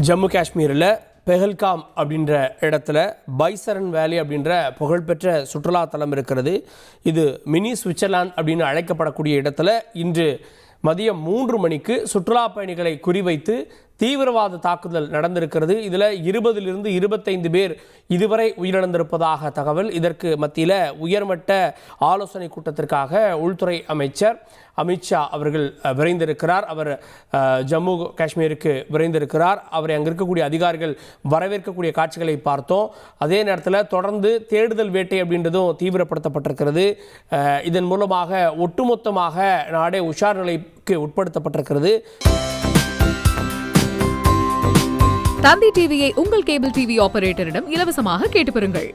ஜம்மு காஷ்மீரில் பெஹல்காம் அப்படின்ற இடத்துல பைசரன் வேலி அப்படின்ற புகழ்பெற்ற சுற்றுலா தலம் இருக்கிறது. இது மினி சுவிட்சர்லாந்து அப்படின்னு அழைக்கப்படக்கூடிய இடத்துல இன்று மதியம் 3 மணிக்கு சுற்றுலா பயணிகளை குறிவைத்து தீவிரவாத தாக்குதல் நடந்திருக்கிறது. இதில் 20லிருந்து 25 பேர் இதுவரை உயிரிழந்திருப்பதாக தகவல். இதற்கு மத்தியில் உயர்மட்ட ஆலோசனை கூட்டத்திற்காக உள்துறை அமைச்சர் அமித்ஷா அவர்கள் விரைந்திருக்கிறார். அவர் ஜம்மு காஷ்மீருக்கு விரைந்திருக்கிறார். அவரை அங்கே இருக்கக்கூடிய அதிகாரிகள் வரவேற்கக்கூடிய காட்சிகளை பார்த்தோம். அதே நேரத்தில் தொடர்ந்து தேடுதல் வேட்டை அப்படின்றதும் தீவிரப்படுத்தப்பட்டிருக்கிறது. இதன் மூலமாக ஒட்டுமொத்தமாக நாடே உஷார் நிலைக்கு உட்படுத்தப்பட்டிருக்கிறது. தந்தி டிவியை உங்கள் கேபிள் டிவி ஆபரேட்டரிடம் இலவசமாக கேட்டு பெறுங்கள்.